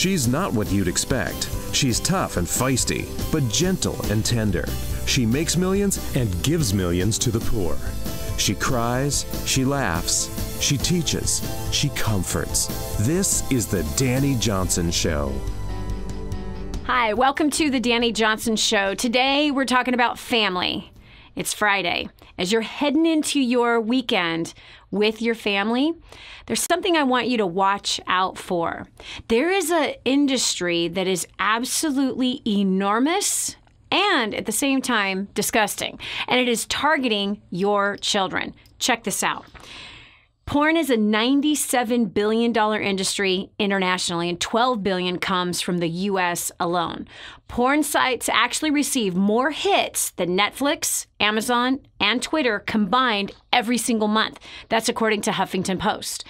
She's not what you'd expect. She's tough and feisty, but gentle and tender. She makes millions and gives millions to the poor. She cries, she laughs, she teaches, she comforts. This is the Dani Johnson Show. Hi, welcome to the Dani Johnson Show. Today we're talking about family. It's Friday. As you're heading into your weekend with your family, there's something I want you to watch out for. There is an industry that is absolutely enormous and at the same time disgusting, and it is targeting your children. Check this out. Porn is a $97 billion industry internationally, and $12 billion comes from the U.S. alone. Porn sites actually receive more hits than Netflix, Amazon, and Twitter combined every single month. That's according to Huffington Post.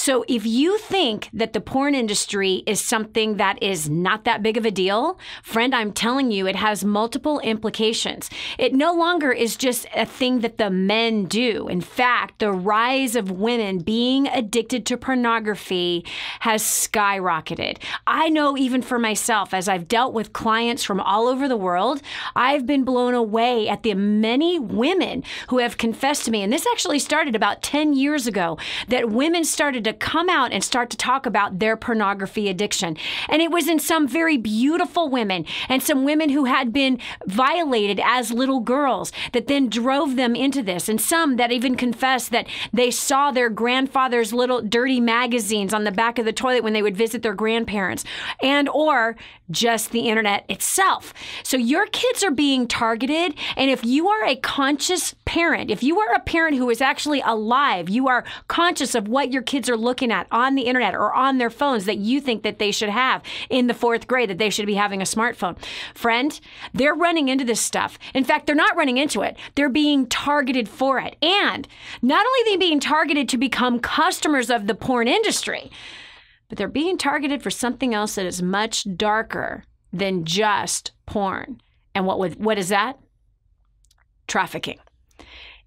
So if you think that the porn industry is something that is not that big of a deal, friend, I'm telling you, it has multiple implications. It no longer is just a thing that the men do. In fact, the rise of women being addicted to pornography has skyrocketed. I know even for myself, as I've dealt with clients from all over the world, I've been blown away at the many women who have confessed to me, and this actually started about 10 years ago, that women started to come out and start to talk about their pornography addiction. And it was in some very beautiful women and some women who had been violated as little girls that then drove them into this. And some that even confessed that they saw their grandfather's little dirty magazines on the back of the toilet when they would visit their grandparents, and or just the internet itself. So your kids are being targeted. And if you are a conscious parent, if you are a parent who is actually alive, you are conscious of what your kids are looking at on the internet or on their phones that you think that they should have in the 4th grade, that they should be having a smartphone. Friend, they're running into this stuff. In fact, they're not running into it. They're being targeted for it. And not only are they being targeted to become customers of the porn industry, but they're being targeted for something else that is much darker than just porn. And what is that? Trafficking.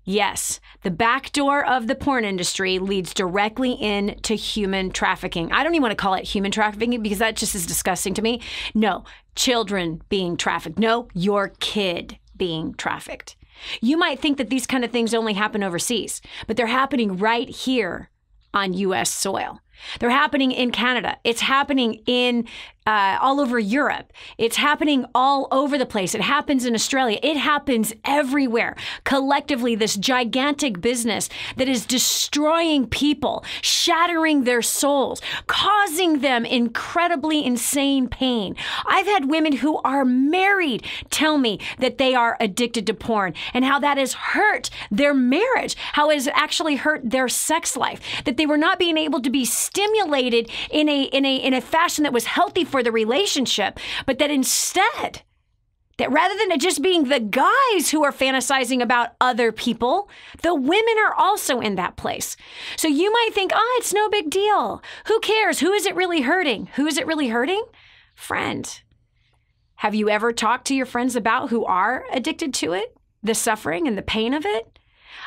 Yes, the back door of the porn industry leads directly into human trafficking. I don't even want to call it human trafficking because that just is disgusting to me. No, children being trafficked. No, your kid being trafficked. You might think that these kind of things only happen overseas, but they're happening right here on U.S. soil. They're happening in Canada. It's happening in all over Europe. It's happening all over the place. It happens in Australia. It happens everywhere. Collectively, this gigantic business that is destroying people, shattering their souls, causing them incredibly insane pain. I've had women who are married tell me that they are addicted to porn and how that has hurt their marriage, how it has actually hurt their sex life, that they were not being able to be stimulated in a fashion that was healthy for the relationship, but that instead, that rather than it just being the guys who are fantasizing about other people, the women are also in that place. So you might think, oh, it's no big deal. Who cares? Who is it really hurting? Who is it really hurting? Friend, have you ever talked to your friends about who are addicted to it? The suffering and the pain of it?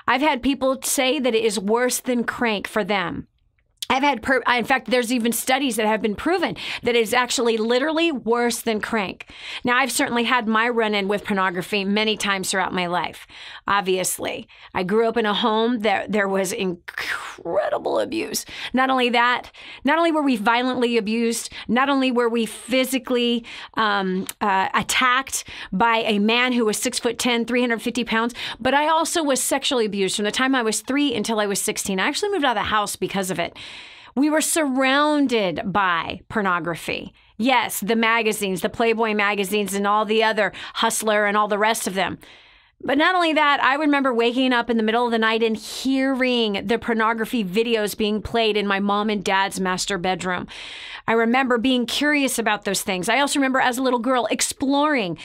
I've had people say that it is worse than crank for them. In fact, there's even studies that have been proven that it's actually literally worse than crank. Now, I've certainly had my run-in with pornography many times throughout my life. Obviously, I grew up in a home that there was incredible abuse. Not only that, not only were we violently abused, not only were we physically attacked by a man who was 6'10", 350 pounds, but I also was sexually abused from the time I was 3 until I was 16. I actually moved out of the house because of it. We were surrounded by pornography. Yes, the magazines, the Playboy magazines and all the other Hustler and all the rest of them. But not only that, I remember waking up in the middle of the night and hearing the pornography videos being played in my mom and dad's master bedroom. I remember being curious about those things. I also remember as a little girl exploring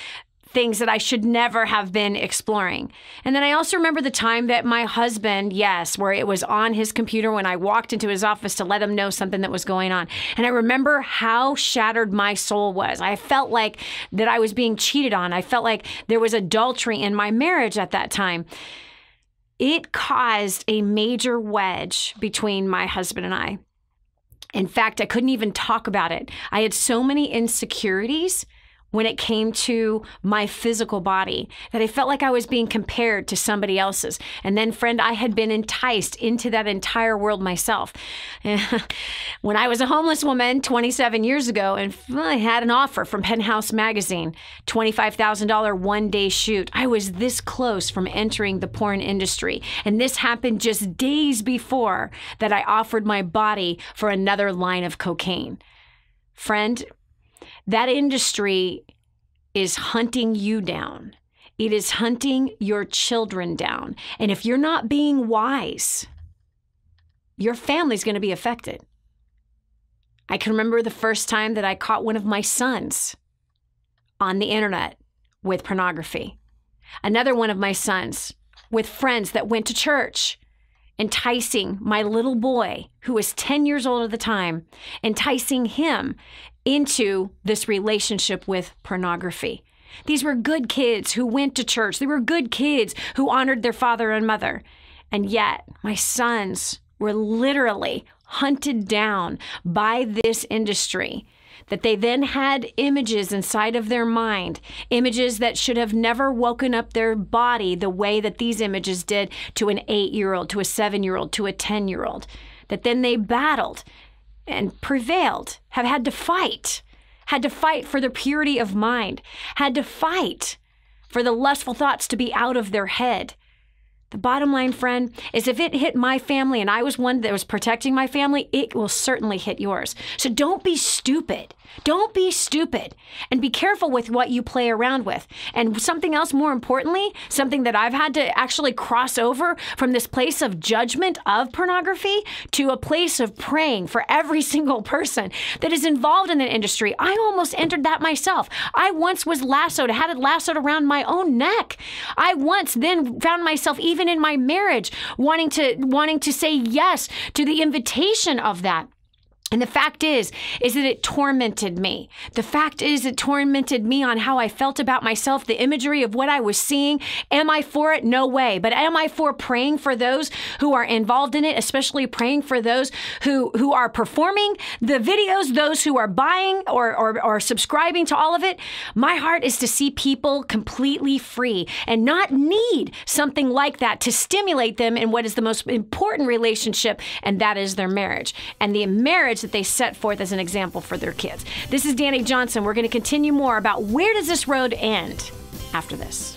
things that I should never have been exploring. And then I also remember the time that my husband, yes, where it was on his computer when I walked into his office to let him know something that was going on. And I remember how shattered my soul was. I felt like that I was being cheated on. I felt like there was adultery in my marriage at that time. It caused a major wedge between my husband and I. In fact, I couldn't even talk about it. I had so many insecurities when it came to my physical body that I felt like I was being compared to somebody else's. And then, friend, I had been enticed into that entire world myself. When I was a homeless woman 27 years ago, and I had an offer from Penthouse Magazine, $25,000 one-day shoot, I was this close from entering the porn industry. And this happened just days before that I offered my body for another line of cocaine. Friend, that industry is hunting you down. It is hunting your children down. And if you're not being wise, your family's going to be affected. I can remember the first time that I caught one of my sons on the internet with pornography. Another one of my sons with friends that went to church, enticing my little boy, who was 10 years old at the time, enticing him into this relationship with pornography. These were good kids who went to church. They were good kids who honored their father and mother. And yet, my sons were literally hunted down by this industry, that they then had images inside of their mind, images that should have never woken up their body the way that these images did to an 8-year-old, to a 7-year-old, to a 10-year-old, that then they battled and prevailed, have had to fight for the purity of mind, had to fight for the lustful thoughts to be out of their head. The bottom line, friend, is if it hit my family and I was one that was protecting my family, it will certainly hit yours. So don't be stupid. Don't be stupid. And be careful with what you play around with. And something else, more importantly, something that I've had to actually cross over from this place of judgment of pornography to a place of praying for every single person that is involved in the industry. I almost entered that myself. I once was lassoed, had it lassoed around my own neck. I once then found myself, even in my marriage, wanting to say yes to the invitation of that. And the fact is that it tormented me. The fact is it tormented me on how I felt about myself, the imagery of what I was seeing. Am I for it? No way. But am I for praying for those who are involved in it, especially praying for those who are performing the videos, those who are buying or subscribing to all of it? My heart is to see people completely free and not need something like that to stimulate them in what is the most important relationship, and that is their marriage. And the marriage that they set forth as an example for their kids. This is Dani Johnson. We're going to continue more about where does this road end after this.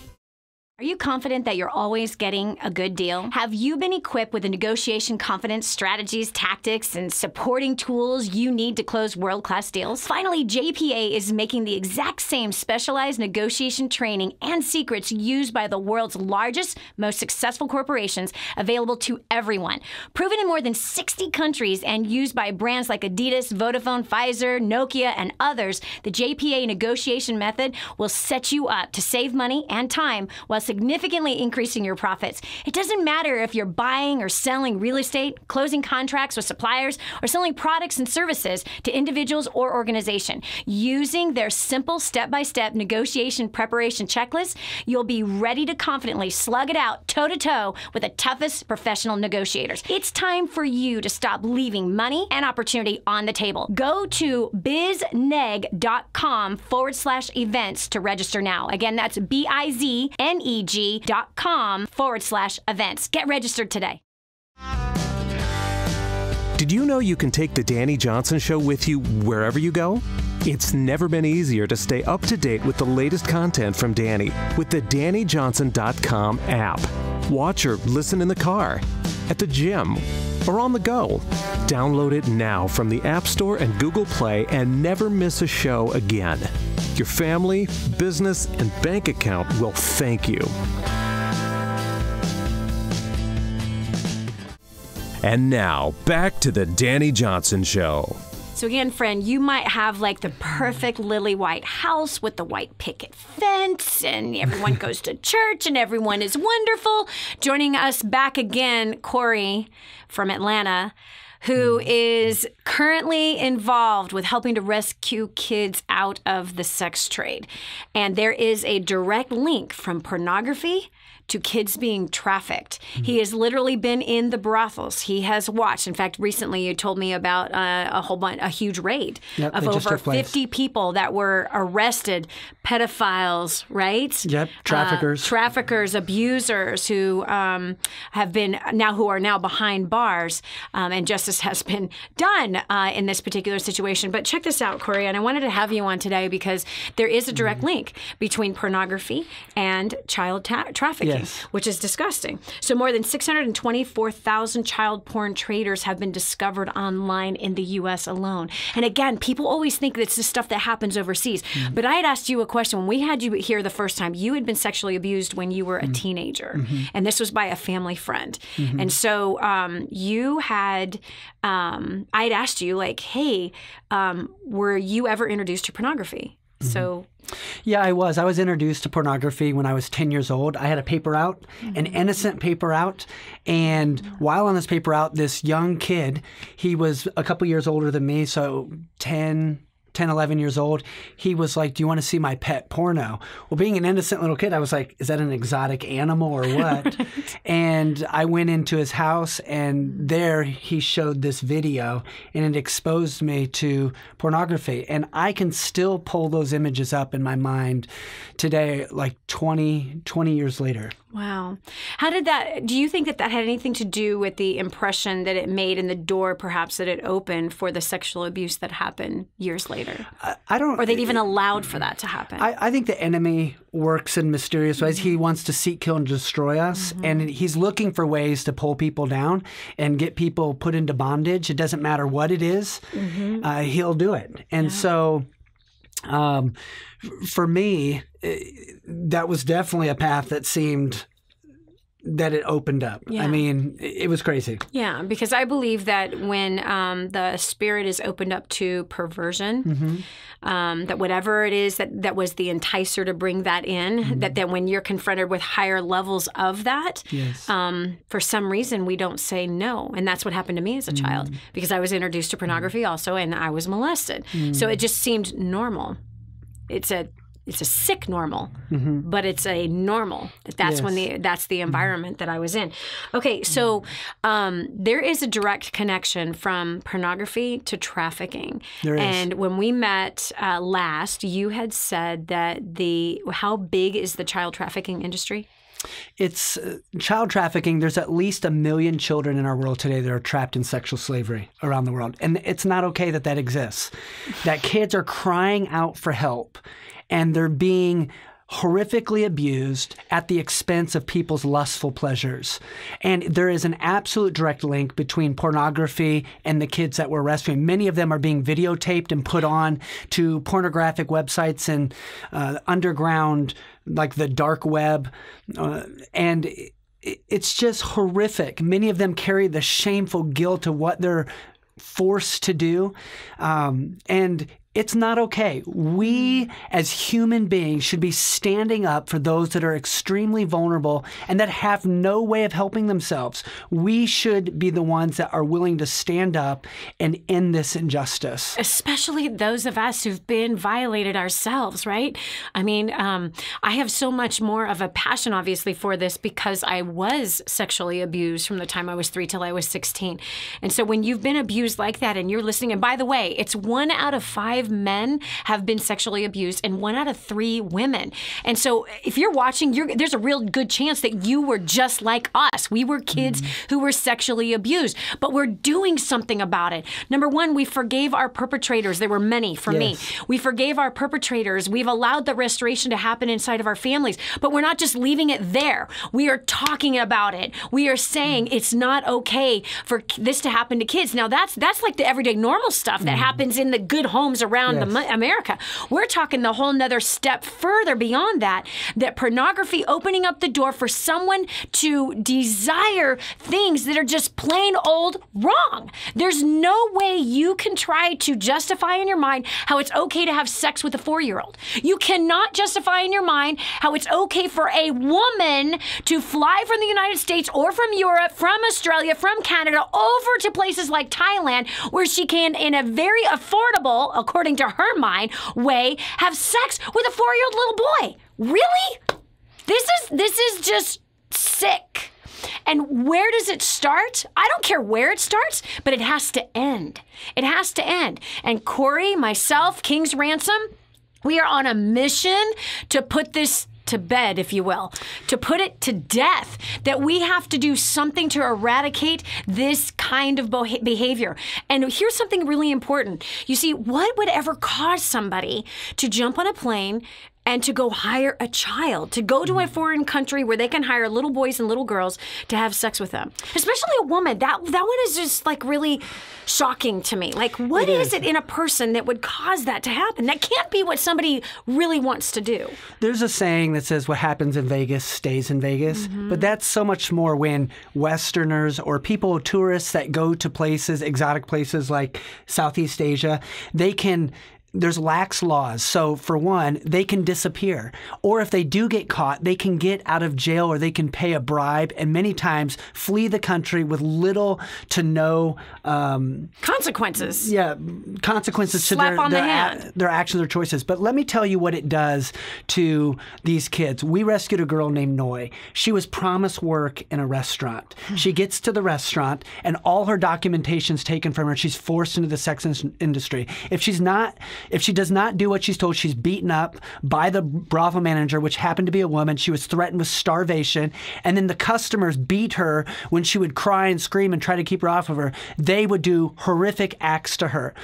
Are you confident that you're always getting a good deal? Have you been equipped with the negotiation confidence, strategies, tactics, and supporting tools you need to close world-class deals? Finally, JPA is making the exact same specialized negotiation training and secrets used by the world's largest, most successful corporations available to everyone. Proven in more than 60 countries and used by brands like Adidas, Vodafone, Pfizer, Nokia, and others, the JPA negotiation method will set you up to save money and time while significantly increasing your profits. It doesn't matter if you're buying or selling real estate, closing contracts with suppliers, or selling products and services to individuals or organizations. Using their simple step-by-step negotiation preparation checklist, you'll be ready to confidently slug it out toe-to-toe with the toughest professional negotiators. It's time for you to stop leaving money and opportunity on the table. Go to bizneg.com/events to register now. Again, that's bizneg.com/events. Get registered today. Did you know you can take the Dani Johnson Show with you wherever you go? It's never been easier to stay up to date with the latest content from Dani with the DaniJohnson.com app. Watch or listen in the car, at the gym, or on the go. Download it now from the App Store and Google Play and never miss a show again. Your family, business, and bank account will thank you. And now, back to the Dani Johnson Show. So again, friend, you might have like the perfect lily white house with the white picket fence, and everyone goes to church and everyone is wonderful. Joining us back again, Cory from Atlanta, who is currently involved with helping to rescue kids out of the sex trade. And there is a direct link from pornography to kids being trafficked. He has literally been in the brothels. He has watched. In fact, recently you told me about a huge raid of over 50 people that were arrested, pedophiles, right? Yep, traffickers, abusers who are now behind bars, and justice has been done in this particular situation. But check this out, Cory, and I wanted to have you on today because there is a direct link between pornography and child trafficking, which is disgusting. So more than 624,000 child porn traders have been discovered online in the U.S. alone. And again, people always think that it's the stuff that happens overseas. But I had asked you a question. When we had you here the first time, you had been sexually abused when you were a teenager. And this was by a family friend. And so you had, I had asked you, like, hey, were you ever introduced to pornography? So... Yeah, I was. I was introduced to pornography when I was 10 years old. I had a paper out, an innocent paper out. And while on this paper out, this young kid, he was a couple years older than me, so 10, 11 years old. He was like, do you want to see my pet porno? Well, being an innocent little kid, I was like, is that an exotic animal or what? And I went into his house, and there he showed this video, and it exposed me to pornography. And I can still pull those images up in my mind today, like 20 years later. Wow. How did that, do you think that had anything to do with the impression that it made in the door, perhaps, that it opened for the sexual abuse that happened years later? I don't... Or they'd even allowed for that to happen? I think the enemy works in mysterious ways. He wants to seek, kill, and destroy us. And he's looking for ways to pull people down and get people put into bondage. It doesn't matter what it is. He'll do it. And so... for me, that was definitely a path that seemed that it opened up. I mean, it was crazy. Yeah, because I believe that when the spirit is opened up to perversion, that whatever it is that was the enticer to bring that in, that when you're confronted with higher levels of that, for some reason we don't say no. And that's what happened to me as a child, because I was introduced to pornography also, and I was molested. So it just seemed normal. It's a sick normal, but it's a normal. That's that's the environment that I was in. Okay, so there is a direct connection from pornography to trafficking. There is. And when we met last, you had said that how big is the child trafficking industry? It's child trafficking. There's at least 1 million children in our world today that are trapped in sexual slavery around the world. And it's not okay that exists. That kids are crying out for help, and they're being horrifically abused at the expense of people's lustful pleasures. And there is an absolute direct link between pornography and the kids that we're rescuing. Many of them are being videotaped and put on to pornographic websites and underground, like the dark web. And it's just horrific. Many of them carry the shameful guilt of what they're forced to do. And it's not okay. We, as human beings, should be standing up for those that are extremely vulnerable and that have no way of helping themselves. We should be the ones that are willing to stand up and end this injustice. Especially those of us who've been violated ourselves, right? I mean, I have so much more of a passion, obviously, for this because I was sexually abused from the time I was 3 till I was 16. And so when you've been abused like that and you're listening, and by the way, it's 1 out of 5 men have been sexually abused and 1 out of 3 women. And so if you're watching, there's a real good chance that you were just like us. We were kids who were sexually abused, but we're doing something about it. Number 1, we forgave our perpetrators. There were many for me. We forgave our perpetrators. We've allowed the restoration to happen inside of our families, but we're not just leaving it there. We are talking about it. We are saying it's not okay for this to happen to kids. Now that's like the everyday normal stuff that happens in the good homes around America. We're talking the whole nother step further beyond that pornography opening up the door for someone to desire things that are just plain old wrong. There's no way you can try to justify in your mind how it's okay to have sex with a 4-year-old. You cannot justify in your mind how it's okay for a woman to fly from the United States or from Europe, from Australia, from Canada, over to places like Thailand, where she can, in a very affordable, according to her mind, way, have sex with a 4-year-old little boy. Really? This is just sick. And where does it start? I don't care where it starts, but it has to end. It has to end. And Cory, myself, King's Ransom, we are on a mission to put this to bed, if you will, to put it to death, that we have to do something to eradicate this kind of behavior. And here's something really important. You see, what would ever cause somebody to jump on a plane and to go hire a child, to go to a foreign country where they can hire little boys and little girls to have sex with them? Especially a woman. That one is just like really shocking to me. Like, what is it in a person that would cause that to happen? That can't be what somebody really wants to do. There's a saying that says what happens in Vegas stays in Vegas, but that's so much more when Westerners or people, tourists that go to places, exotic places like Southeast Asia, there's lax laws. So for one, they can disappear. Or if they do get caught, they can get out of jail or they can pay a bribe and many times flee the country with little to no consequences. Yeah, consequences to their actions or choices. But let me tell you what it does to these kids. We rescued a girl named Noi. She was promised work in a restaurant. She gets to the restaurant and all her documentation's taken from her. She's forced into the sex industry. If she does not do what she's told, she's beaten up by the brothel manager, which happened to be a woman. She was threatened with starvation. And then the customers beat her when she would cry and scream and try to keep her off of her. They would do horrific acts to her.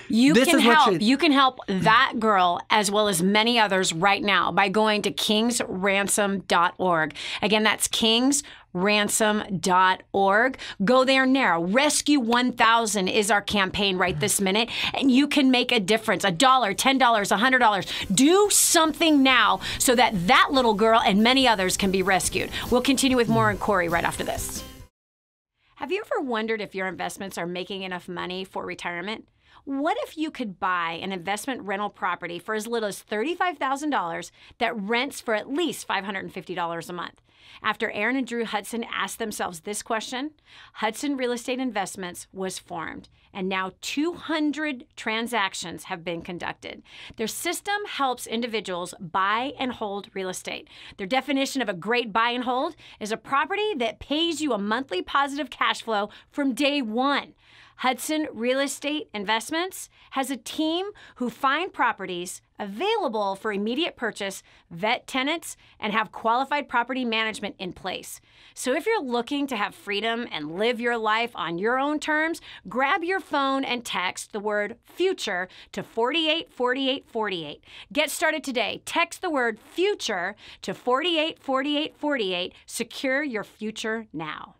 You can help that girl as well as many others right now by going to kingsransom.org. Again, that's kingsransom.org. Go there now. Rescue 1,000 is our campaign right this minute, and you can make a difference. $1, $10, $100. Do something now so that that little girl and many others can be rescued. We'll continue with more on Cory right after this. Have you ever wondered if your investments are making enough money for retirement? What if you could buy an investment rental property for as little as $35,000 that rents for at least $550 a month? After Aaron and Drew Hudson asked themselves this question, Hudson Real Estate Investments was formed, and now 200 transactions have been conducted. Their system helps individuals buy and hold real estate. Their definition of a great buy and hold is a property that pays you a monthly positive cash flow from day one. Hudson Real Estate Investments has a team who find properties available for immediate purchase, vet tenants, and have qualified property management in place. So if you're looking to have freedom and live your life on your own terms, grab your phone and text the word FUTURE to 484848. Get started today. Text the word FUTURE to 484848. Secure your future now.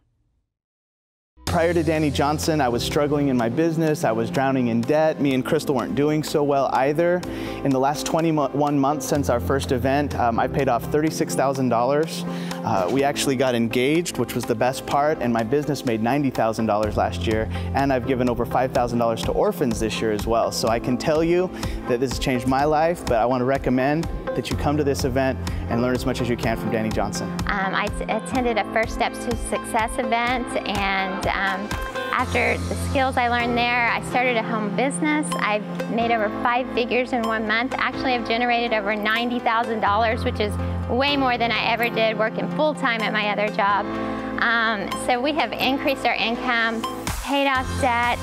Prior to Dani Johnson, I was struggling in my business. I was drowning in debt. Me and Crystal weren't doing so well either. In the last 21 months since our first event, I paid off $36,000. We actually got engaged, which was the best part, and my business made $90,000 last year. And I've given over $5,000 to orphans this year as well. So I can tell you that this has changed my life, but I want to recommend that you come to this event and learn as much as you can from Dani Johnson. I attended a First Steps to Success event, and after the skills I learned there, I started a home business. I've made over 5 figures in 1 month. Actually, I've generated over $90,000, which is way more than I ever did working full-time at my other job. So we have increased our income, paid off debt.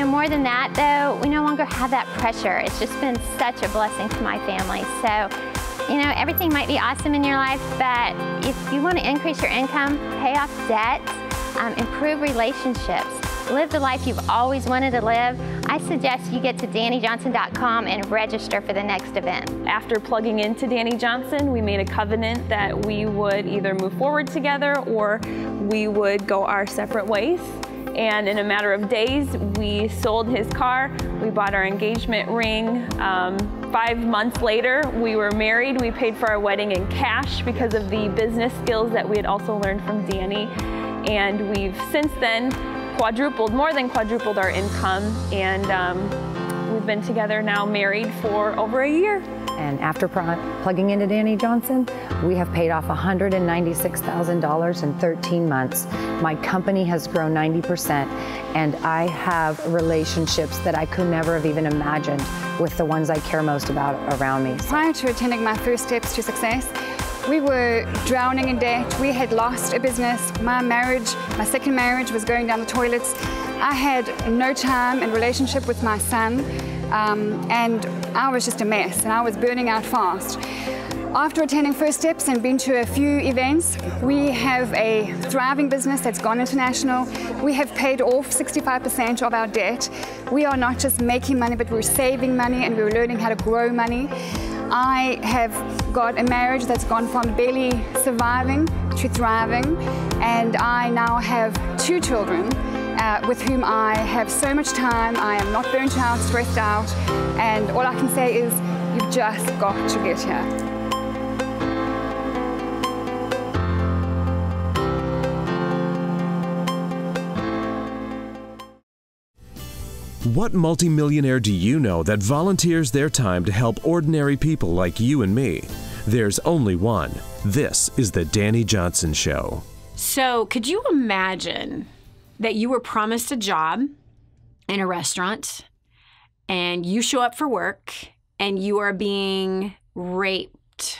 More than that, though, we no longer have that pressure. It's just been such a blessing to my family. So, everything might be awesome in your life, but if you want to increase your income, pay off debt, improve relationships, live the life you've always wanted to live, I suggest you get to DaniJohnson.com and register for the next event. After plugging into Dani Johnson, we made a covenant that we would either move forward together or we would go our separate ways. And in a matter of days, we sold his car, we bought our engagement ring. 5 months later, we were married. We paid for our wedding in cash because of the business skills that we had also learned from Dani. And we've since then more than quadrupled our income. And we've been together now, married for over a year. And after plugging into Dani Johnson, we have paid off $196,000 in 13 months. My company has grown 90%, and I have relationships that I could never have even imagined with the ones I care most about around me. Prior to attending my First Steps to Success, We were drowning in debt. We had lost a business. My second marriage was going down the toilets. I had no time and relationship with my son, and I was just a mess, and I was burning out fast. After attending First Steps and been to a few events, we have a thriving business that's gone international. We have paid off 65% of our debt. We are not just making money, but we're saving money, and we're learning how to grow money. I have got a marriage that's gone from barely surviving to thriving, and I now have 2 children with whom I have so much time. I am not burnt out, stressed out, and all I can say is you've just got to get here. What multimillionaire do you know that volunteers their time to help ordinary people like you and me? There's only one. This is the Dani Johnson Show. So, could you imagine that you were promised a job in a restaurant and you show up for work and you are being raped?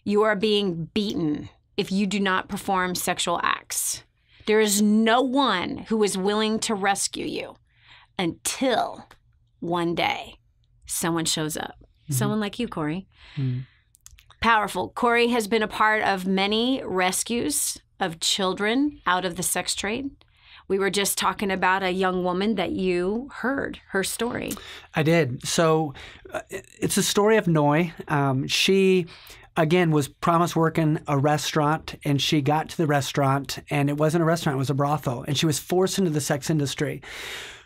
You are being beaten if you do not perform sexual acts. There is no one who is willing to rescue you until one day someone shows up. Mm-hmm. Someone like you, Cory. Mm-hmm. Powerful. Cory has been a part of many rescues of children out of the sex trade. We were just talking about a young woman that you heard her story. I did. So it's a story of Noi. She, again, was promised work in a restaurant, and she got to the restaurant, and it wasn't a restaurant, it was a brothel, and she was forced into the sex industry.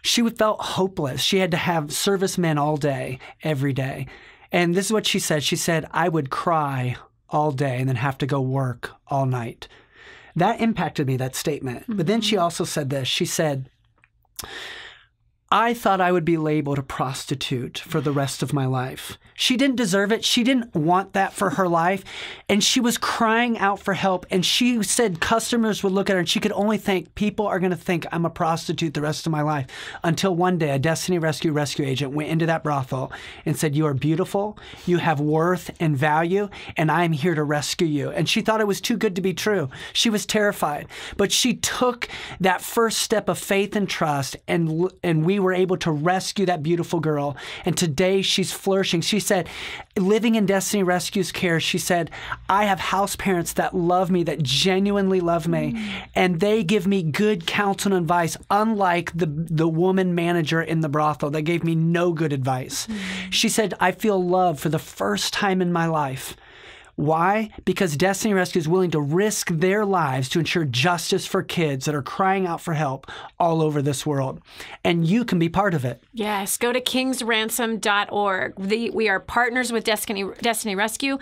She felt hopeless. She had to have servicemen all day, every day. And this is what she said. She said, I would cry all day and then have to go work all night. That impacted me, that statement. Mm-hmm. But then she also said this. She said, I thought I would be labeled a prostitute for the rest of my life. She didn't deserve it. She didn't want that for her life. And she was crying out for help. And she said customers would look at her and she could only think, people are going to think I'm a prostitute the rest of my life. Until one day, a Destiny rescue agent went into that brothel and said, you are beautiful, you have worth and value, and I'm here to rescue you. And she thought it was too good to be true. She was terrified. But she took that first step of faith and trust, and we were able to rescue that beautiful girl. And today she's flourishing. She said, living in Destiny Rescue's care, she said, I have house parents that love me, that genuinely love me, and they give me good counsel and advice, unlike the woman manager in the brothel that gave me no good advice. She said, I feel love for the first time in my life. Why? Because Destiny Rescue is willing to risk their lives to ensure justice for kids that are crying out for help all over this world. And you can be part of it. Yes. Go to kingsransom.org. We are partners with Destiny Rescue.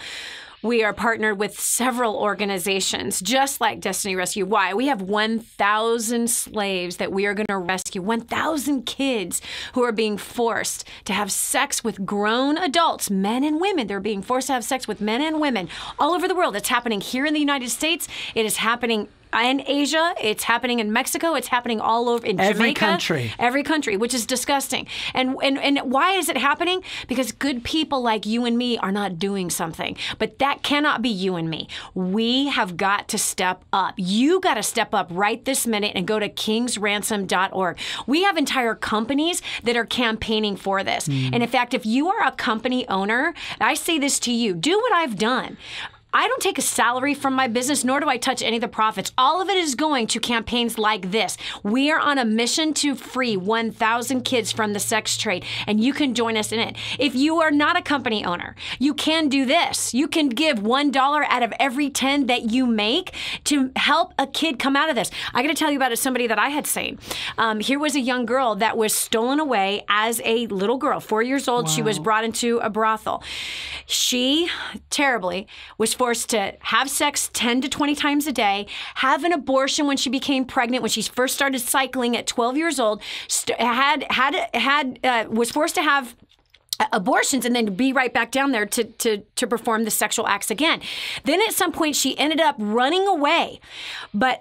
We are partnered with several organizations, just like Destiny Rescue. Why? We have 1,000 slaves that we are going to rescue, 1,000 kids who are being forced to have sex with grown adults, men and women. They're being forced to have sex with men and women all over the world. It's happening here in the United States. It is happening in Asia, it's happening in Mexico, it's happening all over in Jamaica. Every country, which is disgusting. And why is it happening? Because good people like you and me are not doing something. But that cannot be you and me. We have got to step up. You got to step up right this minute and go to kingsransom.org. We have entire companies that are campaigning for this. And in fact, if you are a company owner, I say this to you, do what I've done. I don't take a salary from my business, nor do I touch any of the profits. All of it is going to campaigns like this. We are on a mission to free 1,000 kids from the sex trade, and you can join us in it. If you are not a company owner, you can do this. You can give $1 out of every 10 that you make to help a kid come out of this. I got to tell you about somebody that I had seen. Here was a young girl that was stolen away as a little girl, 4 years old. Wow. She was brought into a brothel. She, terribly, was forced to have sex 10 to 20 times a day, have an abortion when she became pregnant, when she first started cycling at 12 years old, was forced to have abortions and then to be right back down there to perform the sexual acts again. Then at some point she ended up running away.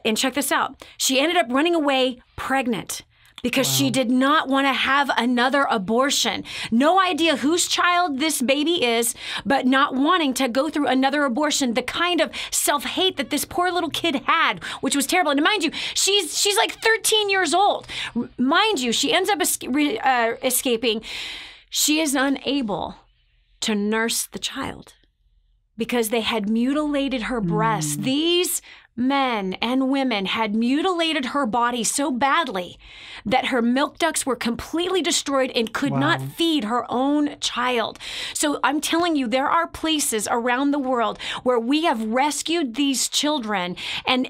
And check this out, she ended up running away pregnant. because she did not want to have another abortion. No idea whose child this baby is, but not wanting to go through another abortion. The kind of self-hate that this poor little kid had, which was terrible. And mind you, she's like 13 years old. Mind you, she ends up escaping. She is unable to nurse the child because they had mutilated her breasts. These men and women had mutilated her body so badly that her milk ducts were completely destroyed and could not feed her own child. So I'm telling you, there are places around the world where we have rescued these children, and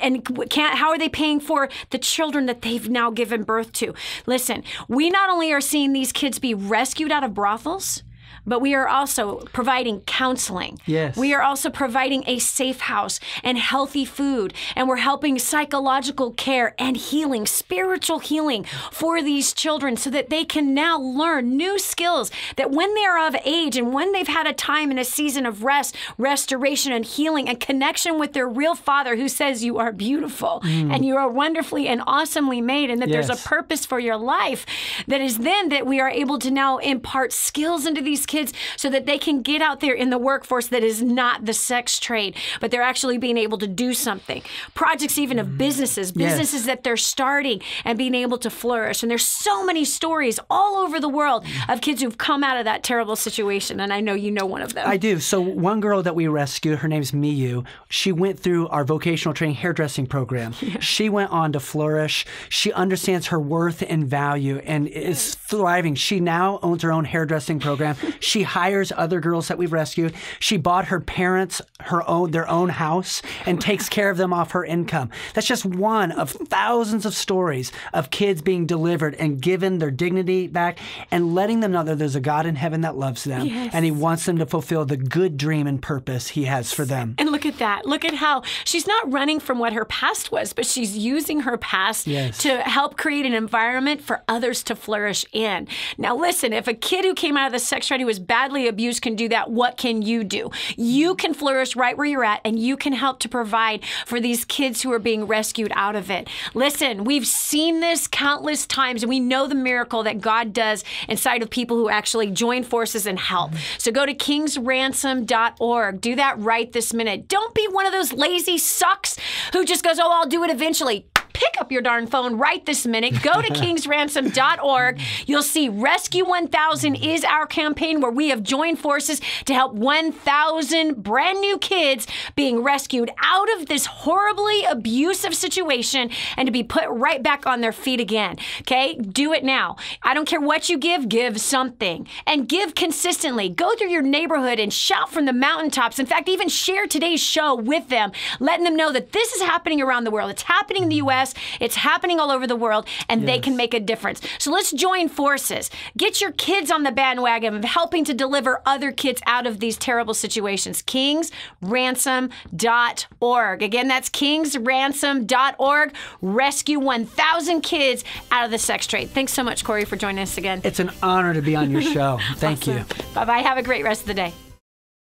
how are they paying for the children that they've now given birth to? Listen, we not only are seeing these kids be rescued out of brothels, but we are also providing counseling. Yes. We are also providing a safe house and healthy food. And we're helping psychological care and healing, spiritual healing for these children so that they can now learn new skills that when they are of age and when they've had a time in a season of rest, restoration, and healing and connection with their real Father who says you are beautiful and you are wonderfully and awesomely made, and that there's a purpose for your life, that is then that we are able to now impart skills into these kids so that they can get out there in the workforce that is not the sex trade, but they're actually being able to do something. Projects even of businesses that they're starting and being able to flourish. And there's so many stories all over the world of kids who've come out of that terrible situation. And I know you know one of them. I do. So one girl that we rescued, her name's Miyu. She went through our vocational training hairdressing program. She went on to flourish. She understands her worth and value and is thriving. She now owns her own hairdressing program. She hires other girls that we've rescued. She bought her parents their own house and takes care of them off her income. That's just one of thousands of stories of kids being delivered and given their dignity back and letting them know that there's a God in heaven that loves them and He wants them to fulfill the good dream and purpose He has for them. And look at that. Look at how she's not running from what her past was, but she's using her past to help create an environment for others to flourish in. Now listen, if a kid who came out of the sex trade who was badly abused can do that, what can you do? You can flourish right where you're at, and you can help to provide for these kids who are being rescued out of it. Listen, we've seen this countless times, and we know the miracle that God does inside of people who actually join forces and help. So go to kingsransom.org. Do that right this minute. Don't be one of those lazy sucks who just goes, oh, I'll do it eventually. Pick up your darn phone right this minute. Go to kingsransom.org. You'll see Rescue 1000 is our campaign where we have joined forces to help 1,000 brand new kids being rescued out of this horribly abusive situation and to be put right back on their feet again. Okay? Do it now. I don't care what you give something. And give consistently. Go through your neighborhood and shout from the mountaintops. In fact, even share today's show with them, letting them know that this is happening around the world. It's happening in the U.S., it's happening all over the world, and they can make a difference. So let's join forces. Get your kids on the bandwagon of helping to deliver other kids out of these terrible situations. kingsransom.org. Again, that's kingsransom.org. Rescue 1,000 kids out of the sex trade. Thanks so much, Cory, for joining us again. It's an honor to be on your show. Thank you. Bye-bye. Have a great rest of the day.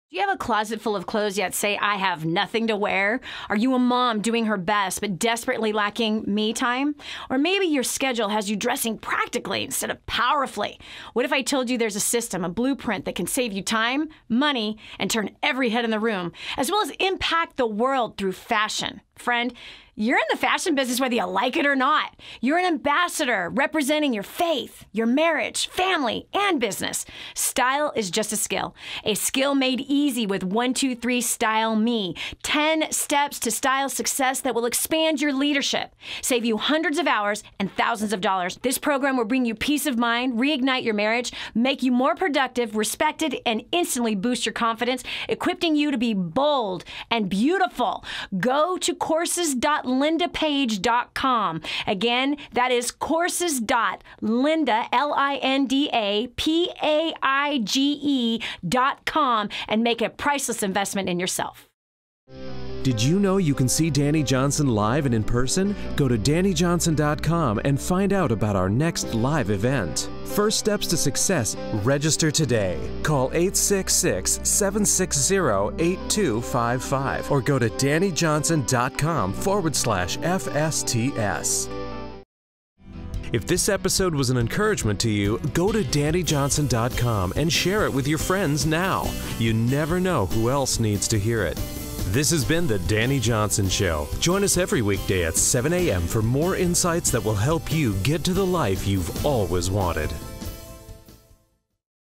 Do you have a closet full of clothes yet say, I have nothing to wear? Are you a mom doing her best but desperately lacking me time? Or maybe your schedule has you dressing practically instead of powerfully. What if I told you there's a system, a blueprint that can save you time, money, and turn every head in the room, as well as impact the world through fashion? Friend, you're in the fashion business whether you like it or not. You're an ambassador representing your faith, your marriage, family, and business. Style is just a skill made easy with 123 Style Me. 10 steps to style success that will expand your leadership, save you hundreds of hours and thousands of dollars. This program will bring you peace of mind, reignite your marriage, make you more productive, respected, and instantly boost your confidence, equipping you to be bold and beautiful. Go to courses.lindapage.com. Again, that is courses.lindapage.com and make a priceless investment in yourself. Did you know you can see Dani Johnson live and in person? Go to DaniJohnson.com and find out about our next live event. First Steps to Success. Register today. Call 866-760-8255 or go to DaniJohnson.com/FSTS. If this episode was an encouragement to you, go to DaniJohnson.com and share it with your friends now. You never know who else needs to hear it. This has been The Dani Johnson Show. Join us every weekday at 7 a.m. for more insights that will help you get to the life you've always wanted.